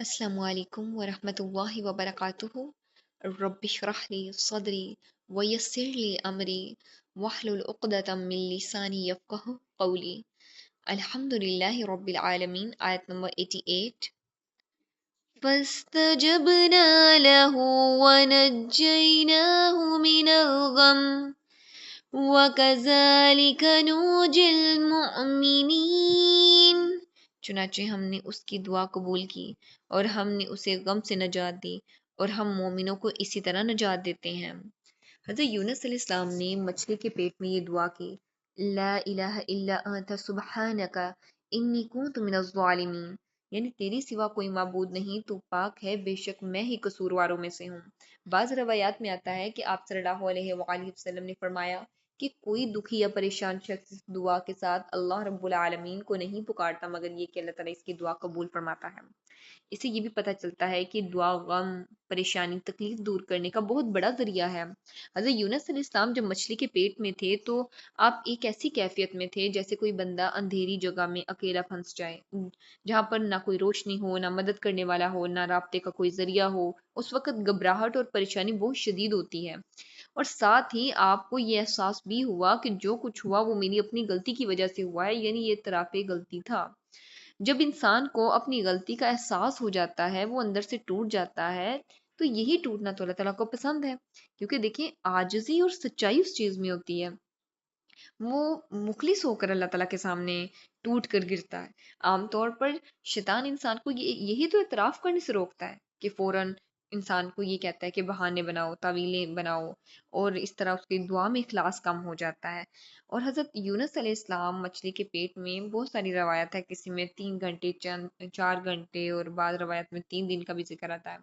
السلام علیکم ورحمۃ اللہ وبرکاتہ۔ رب اشرح لی صدری ویسر لی امری واحلل عقدۃ من لسانی یفقہوا قولی۔ الحمد للہ رب العالمین، آیت نمبر 88۔ فاستجبنا له ونجيناه من الغم وَكَذَلِكَ نُنْجِي الْمُؤْمِنِينَ۔ چنانچہ ہم نے اس کی دعا قبول کی اور ہم نے اسے غم سے نجات دی، اور ہم مومنوں کو اسی طرح نجات دیتے ہیں۔ حضرت یونس علیہ السلام نے مچھلی کے پیٹ میں یہ دعا کی، لا الہ الا انت سبحانک انی کنت من الظالمین، یعنی تیری سوا کوئی معبود نہیں، تو پاک ہے، بے شک میں ہی قصورواروں میں سے ہوں۔ بعض روایات میں آتا ہے کہ آپ صلی اللہ علیہ وآلہ وسلم نے فرمایا کہ کوئی دکھی یا پریشان شخص اس دعا کے ساتھ اللہ رب العالمین کو نہیں پکارتا مگر یہ کہ اللہ تعالیٰ اس کی دعا قبول فرماتا ہے۔ اس سے یہ بھی پتہ چلتا ہے کہ دعا غم، پریشانی، تکلیف دور کرنے کا بہت بڑا ذریعہ ہے۔ حضرت یونس علیہ السلام جب مچھلی کے پیٹ میں تھے تو آپ ایک ایسی کیفیت میں تھے جیسے کوئی بندہ اندھیری جگہ میں اکیلا پھنس جائے، جہاں پر نہ کوئی روشنی ہو، نہ مدد کرنے والا ہو، نہ رابطے کا کوئی ذریعہ ہو۔ اس وقت گھبراہٹ اور پریشانی بہت شدید ہوتی ہے، اور ساتھ ہی آپ کو یہ احساس بھی ہوا کہ جو کچھ ہوا وہ میری اپنی غلطی کی وجہ سے ہوا ہے، یعنی یہ اعتراف غلطی تھا۔ جب انسان کو اپنی غلطی کا احساس ہو جاتا ہے، وہ اندر سے ٹوٹ جاتا ہے، تو یہی ٹوٹنا تو اللہ تعالیٰ کو پسند ہے، کیونکہ دیکھیں عاجزی اور سچائی اس چیز میں ہوتی ہے، وہ مخلص ہو کر اللہ تعالیٰ کے سامنے ٹوٹ کر گرتا ہے۔ عام طور پر شیطان انسان کو یہی تو اعتراف کرنے سے روکتا ہے کہ فوراً انسان کو یہ کہتا ہے کہ بہانے بناؤ، تعویلیں بناؤ، اور اس طرح اس کی دعا میں اخلاص کم ہو جاتا ہے۔ اور حضرت یونس علیہ السلام مچھلی کے پیٹ میں، بہت ساری روایت ہے، کسی میں 3 گھنٹے، 4 گھنٹے، اور بعض روایت میں 3 دن کا بھی ذکر آتا ہے۔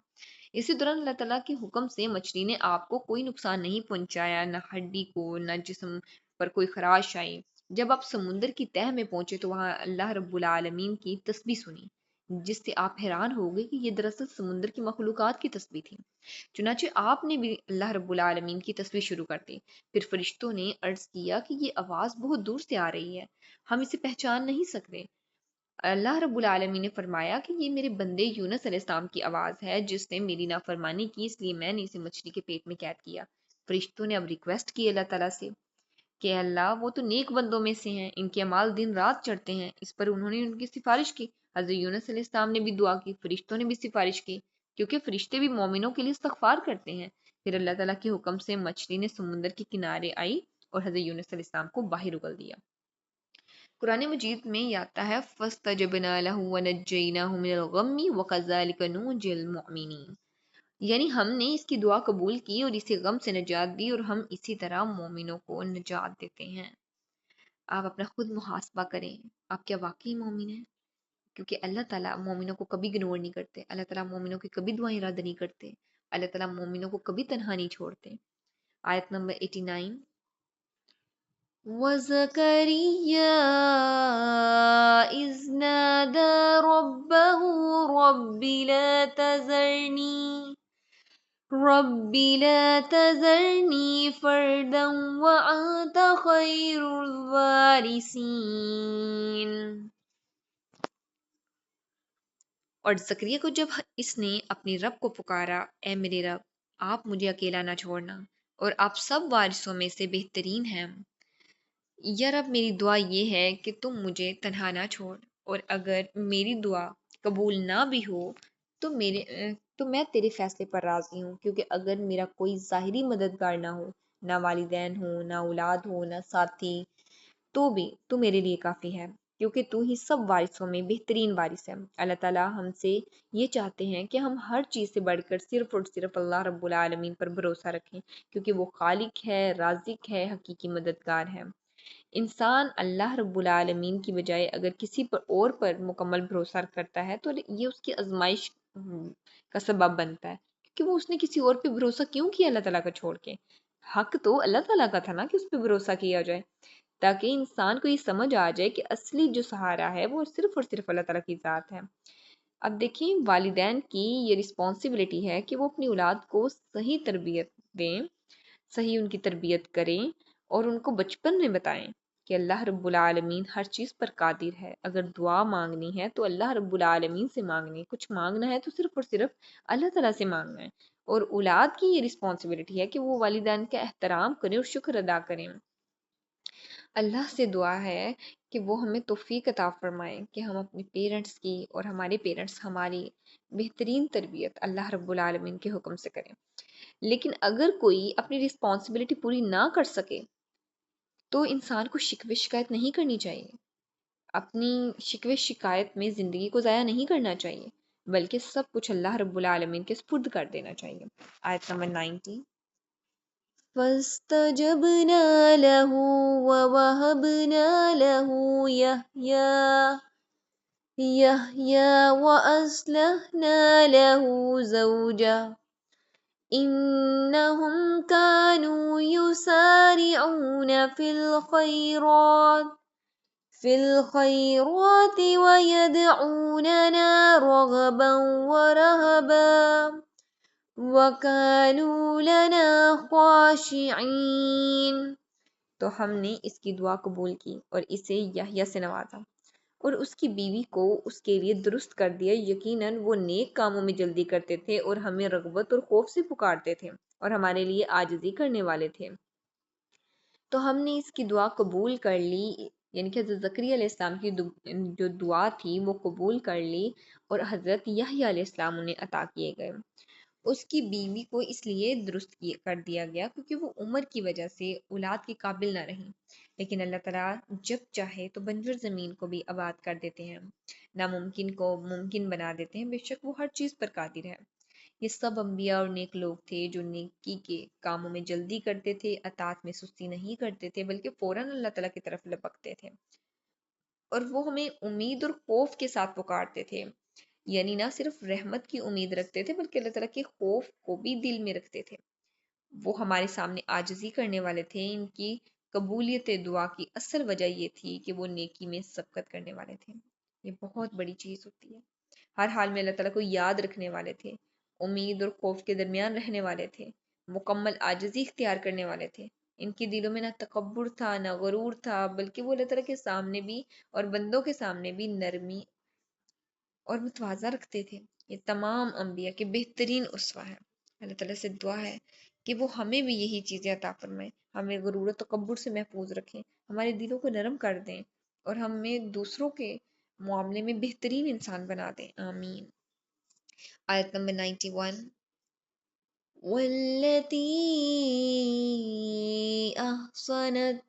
اسی دوران اللہ تعالیٰ کے حکم سے مچھلی نے آپ کو کوئی نقصان نہیں پہنچایا، نہ ہڈی کو، نہ جسم پر کوئی خراش آئی۔ جب آپ سمندر کی تہہ میں پہنچے تو وہاں اللہ رب العالمین کی تسبیح سنی، جس سے آپ حیران ہو گئے کہ یہ دراصل سمندر کی مخلوقات کی تسبیح تھی۔ چنانچہ آپ نے بھی اللہ رب العالمین کی تسبیح شروع کر دی۔ پھر فرشتوں نے عرض کیا کہ یہ آواز بہت دور سے آ رہی ہے، ہم اسے پہچان نہیں سکتے۔ اللہ رب العالمین نے فرمایا کہ یہ میرے بندے یونس علیہ السلام کی آواز ہے، جس نے میری نافرمانی کی، اس لیے میں نے اسے مچھلی کے پیٹ میں قید کیا۔ فرشتوں نے اب ریکویسٹ کی اللہ تعالیٰ سے کہ اللہ، وہ تو نیک بندوں میں سے ہیں، ان کے اعمال دن رات چڑھتے ہیں۔ اس پر انہوں نے ان کی سفارش کی، حضرت یونس علیہ السلام نے بھی دعا کی، فرشتوں نے بھی سفارش کی، کیونکہ فرشتے بھی مومنوں کے لیے استغفار کرتے ہیں۔ پھر اللہ تعالیٰ کے حکم سے مچھلی نے سمندر کے کنارے آئی اور حضرت یونس علیہ السلام کو باہر اگل دیا۔ قرآن مجید میں یہ آتا ہے فَاسْتَجَبْنَا لَهُ وَنَجَّيْنَاهُ مِنَ الْغَمِّ وَكَذَلِكَ نُنْجِي الْمُؤْمِنِينَ، یعنی ہم نے اس کی دعا قبول کی اور اسے غم سے نجات دی، اور ہم اسی طرح مومنوں کو نجات دیتے ہیں۔ آپ اپنا خود محاسبہ کریں، آپ کیا واقعی مومن ہیں؟ کیونکہ اللہ تعالیٰ مومنوں کو کبھی اگنور نہیں کرتے، اللہ تعالیٰ مومنوں کی کبھی دعائیں رد نہیں کرتے، اللہ تعالیٰ مومنوں کو کبھی تنہا نہیں چھوڑتے۔ آیت نمبر 89۔ وَزَكَرِيَّا إِذْ نَادَى رَبَّهُ رَبِّ لَا تَذَرْنِي فَرْدًا وَأَنْتَ خَيْرُ الْوَارِثِينَ۔ اور زکریا کو جب اس نے اپنے رب کو پکارا، اے میرے رب، آپ مجھے اکیلا نہ چھوڑنا، اور آپ سب وارثوں میں سے بہترین ہیں۔ یا رب، میری دعا یہ ہے کہ تم مجھے تنہا نہ چھوڑ، اور اگر میری دعا قبول نہ بھی ہو تو میں تیرے فیصلے پر راضی ہوں، کیونکہ اگر میرا کوئی ظاہری مددگار نہ ہو، نہ والدین ہو، نہ اولاد ہو، نہ ساتھی، تو بھی تو میرے لیے کافی ہے، کیونکہ تو ہی سب وارثوں میں بہترین وارث ہے۔ اللہ تعالیٰ ہم سے یہ چاہتے ہیں کہ ہم ہر چیز سے بڑھ کر صرف اور صرف اللہ رب العالمین پر بھروسہ رکھیں، کیونکہ وہ خالق ہے، رازق ہے، حقیقی مددگار ہے۔ انسان اللہ رب العالمین کی بجائے اگر کسی اور پر مکمل بھروسہ کرتا ہے تو یہ اس کی آزمائش کا سبب بنتا ہے، کیونکہ وہ اس نے کسی اور پہ بھروسہ کیوں کیا اللہ تعالیٰ کا چھوڑ کے؟ حق تو اللہ تعالیٰ کا تھا نا کہ اس پہ بھروسہ کیا جائے، تاکہ انسان کو یہ سمجھ آ جائے کہ اصلی جو سہارا ہے وہ صرف اور صرف اللہ تعالیٰ کی ذات ہے۔ اب دیکھیں، والدین کی یہ رسپانسبلٹی ہے کہ وہ اپنی اولاد کو صحیح تربیت دیں، صحیح ان کی تربیت کریں، اور ان کو بچپن میں بتائیں کہ اللہ رب العالمین ہر چیز پر قادر ہے. اگر دعا مانگنی ہے تو اللہ رب العالمین سے مانگنی، کچھ مانگنا ہے تو صرف اور صرف اللہ تعالیٰ سے مانگنا ہے. اور اولاد کی یہ رسپانسبلٹی ہے کہ وہ والدین کا احترام کریں اور شکر ادا کریں. اللہ سے دعا ہے کہ وہ ہمیں توفیق عطا فرمائیں کہ ہم اپنے پیرنٹس کی اور ہمارے پیرنٹس ہماری بہترین تربیت اللہ رب العالمین کے حکم سے کریں. لیکن اگر کوئی اپنی رسپانسبلٹی پوری نہ کر سکے تو انسان کو شکوے شکایت نہیں کرنی چاہیے. اپنی شکوے شکایت میں زندگی کو ضائع نہیں کرنا چاہیے، بلکہ سب کچھ اللہ رب العالمین کے سپرد کر دینا چاہیے. آیت نمبر 90. فَاسْتَجَبْنَا لَهُ وَوَهَبْنَا لَهُ يَحْيَىٰ وَأَصْلَحْنَا لَهُ زَوْجَهُ إِنَّهُمْ كَانُوا يُسَارِعُونَ فِي الْخَيْرَاتِ وَيَدْعُونَنَا رَغَبًا وَرَهَبًا وَكَانُوا لَنَا خَاشِعِينَ. تو ہم نے اس کی دعا قبول کی اور اسے یحییٰ سے نوازا اور اس کی بیوی کو اس کے لیے درست کر دیا. یقیناً وہ نیک کاموں میں جلدی کرتے تھے اور ہمیں رغبت اور خوف سے پکارتے تھے اور ہمارے لیے عاجزی کرنے والے تھے. تو ہم نے اس کی دعا قبول کر لی، یعنی کہ حضرت زکریا علیہ السلام کی جو دعا تھی وہ قبول کر لی اور حضرت یحییٰ علیہ السلام انہیں عطا کیے گئے. اس کی بیوی کو اس لیے درست کر دیا گیا کیونکہ وہ عمر کی وجہ سے اولاد کے قابل نہ رہیں. لیکن اللہ تعالیٰ جب چاہے تو بنجر زمین کو بھی آباد کر دیتے ہیں، ناممکن کو ممکن بنا دیتے ہیں. بے شک وہ ہر چیز پر قادر ہے. یہ سب انبیاء اور نیک لوگ تھے جو نیکی کے کاموں میں جلدی کرتے تھے، اطاعت میں سستی نہیں کرتے تھے، بلکہ فوراً اللہ تعالیٰ کی طرف لپکتے تھے. اور وہ ہمیں امید اور خوف کے ساتھ پکارتے تھے، یعنی نہ صرف رحمت کی امید رکھتے تھے بلکہ اللہ تعالیٰ کے خوف کو بھی دل میں رکھتے تھے. وہ ہمارے سامنے عاجزی کرنے والے تھے. ان کی قبولیت دعا کی اصل وجہ یہ تھی کہ وہ نیکی میں سبقت کرنے والے تھے. یہ بہت بڑی چیز ہوتی ہے. ہر حال میں اللہ تعالیٰ کو یاد رکھنے والے تھے، امید اور خوف کے درمیان رہنے والے تھے، مکمل عاجزی اختیار کرنے والے تھے. ان کے دلوں میں نہ تکبر تھا نہ غرور تھا، بلکہ وہ اللہ تعالیٰ کے سامنے بھی اور بندوں کے سامنے بھی نرمی اور متواضع رکھتے تھے. یہ تمام انبیاء کے بہترین اسوہ ہے. اللہ تعالیٰ سے دعا ہے کہ وہ ہمیں بھی یہی چیزیں عطا فرمائیں، ہمیں غرور و تکبر سے محفوظ رکھیں، ہمارے دلوں کو نرم کر دیں اور ہمیں دوسروں کے معاملے میں بہترین انسان بنا دیں. آمین. آیت نمبر 91. وَالَّتِي أَحْصَنَتْ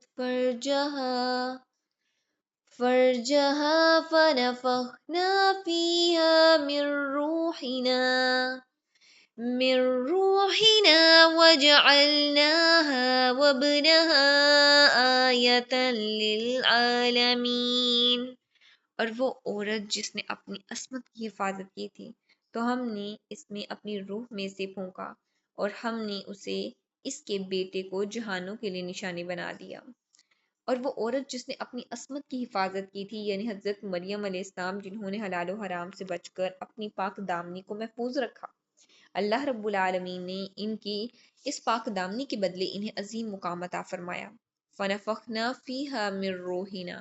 فَرْجَهَا فَنَفَخْنَا فِيهَا مِنْ رُوحِنَا وَجَعَلْنَاهَا وَابْنَهَا آيَةً لِلْعَالَمِينَ. اور وہ عورت جس نے اپنی عصمت کی حفاظت کی تھی تو ہم نے اس میں اپنی روح میں سے پھونکا اور ہم نے اسے اس کے بیٹے کو جہانوں کے لیے نشانی بنا دیا. اور وہ عورت جس نے اپنی عصمت کی حفاظت کی تھی، یعنی حضرت مریم علیہ السلام، جنہوں نے حلال و حرام سے بچ کر اپنی پاک دامنی کو محفوظ رکھا. اللہ رب العالمین نے ان کی اس پاک دامنی کے بدلے انہیں عظیم مقام عطا فرمایا. فَنَفَخْنَا فِيهَا مِن رُوحِنَا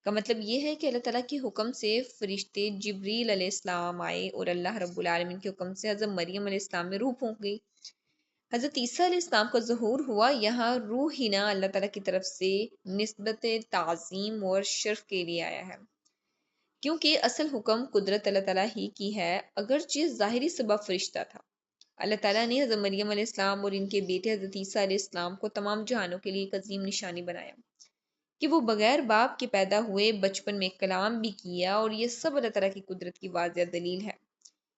کا مطلب یہ ہے کہ اللہ تعالیٰ کے حکم سے فرشتے جبریل علیہ السلام آئے اور اللہ رب العالمین کے حکم سے حضرت مریم علیہ السلام میں روح پھونک گئی. حضرت عیسیٰ علیہ السلام کا ظہور ہوا. یہاں روحنا اللہ تعالیٰ کی طرف سے نسبت تعظیم اور شرف کے لیے آیا ہے، کیونکہ اصل حکم قدرت اللہ تعالیٰ ہی کی ہے، اگرچہ ظاہری سبب فرشتہ تھا. اللہ تعالیٰ نے حضرت مریم علیہ السلام اور ان کے بیٹے حضرت عیسیٰ علیہ السلام کو تمام جہانوں کے لیے ایک عظیم نشانی بنایا کہ وہ بغیر باپ کے پیدا ہوئے، بچپن میں کلام بھی کیا. اور یہ سب اللہ تعالیٰ کی قدرت کی واضح دلیل ہے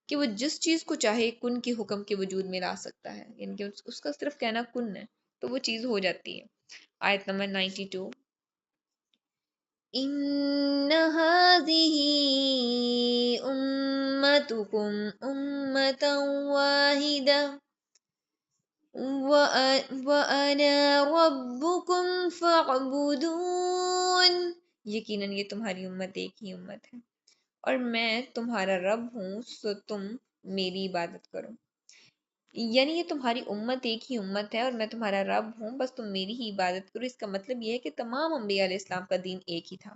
کہ وہ جس چیز کو چاہے کن کے حکم کے وجود میں لا سکتا ہے، یعنی کہ اس کا صرف کہنا کن ہے تو وہ چیز ہو جاتی ہے. آیت نمبر 92. ان هذه امتكم امة واحدة وانا ربكم فاعبدون. یقیناً یہ تمہاری امت ایک ہی امت ہے اور میں تمہارا رب ہوں، سو تم میری عبادت کرو. یعنی یہ تمہاری امت ایک ہی امت ہے اور میں تمہارا رب ہوں، بس تم میری ہی عبادت کرو۔ اس کا مطلب یہ ہے کہ تمام انبیاء علیہ السلام کا دین ایک ہی تھا،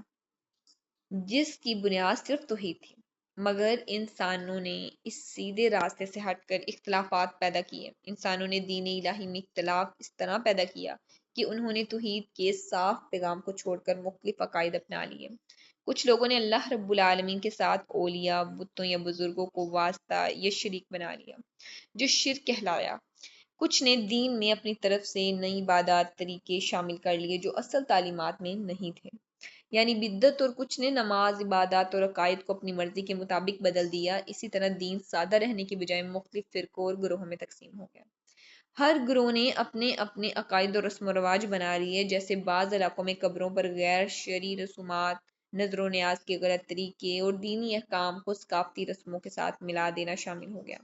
جس کی بنیاد صرف توحید تھی، مگر انسانوں نے اس سیدھے راستے سے ہٹ کر اختلافات پیدا کیے۔ انسانوں نے دین الہی میں اختلاف اس طرح پیدا کیا کہ انہوں نے توحید کے صاف پیغام کو چھوڑ کر مختلف عقائد اپنا لیے۔ کچھ لوگوں نے اللہ رب العالمین کے ساتھ اولیاء، بتوں یا بزرگوں کو واسطہ یا شریک بنا لیا، جو شرک کہلایا۔ کچھ نے دین میں اپنی طرف سے نئی عبادات طریقے شامل کر لیے جو اصل تعلیمات میں نہیں تھے، یعنی بدعت، اور کچھ نے نماز، عبادات اور عقائد کو اپنی مرضی کے مطابق بدل دیا۔ اسی طرح دین سادہ رہنے کے بجائے مختلف فرقوں اور گروہوں میں تقسیم ہو گیا۔ ہر گروہ نے اپنے اپنے عقائد اور رسم و رواج بنا لیے، جیسے بعض علاقوں میں قبروں پر غیر شرعی رسومات، نذر و نیاز کے غلط طریقے اور دینی احکام کو ثقافتی رسموں کے ساتھ ملا دینا شامل ہو گیا۔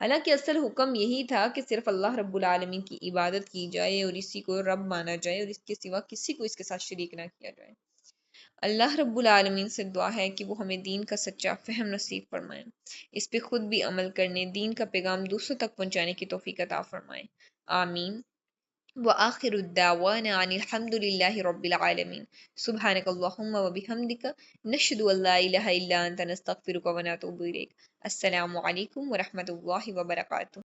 حالانکہ اصل حکم یہی تھا کہ صرف اللہ رب العالمین کی عبادت کی جائے اور اسی کو رب مانا جائے اور اس کے سوا کسی کو اس کے ساتھ شریک نہ کیا جائے۔ اللہ رب العالمین سے دعا ہے کہ وہ ہمیں دین کا سچا فہم نصیب فرمائیں، اس پہ خود بھی عمل کرنے، دین کا پیغام دوسروں تک پہنچانے کی توفیق عطا فرمائیں۔ آمین۔ وآخر الدعوانا عن الحمد لله رب العالمين سبحانك اللهم وبحمدك نشهد أن لا إله إلا أنت نستغفرك ونتوب إليك۔ السلام علیکم ورحمۃ اللہ وبرکاتہ۔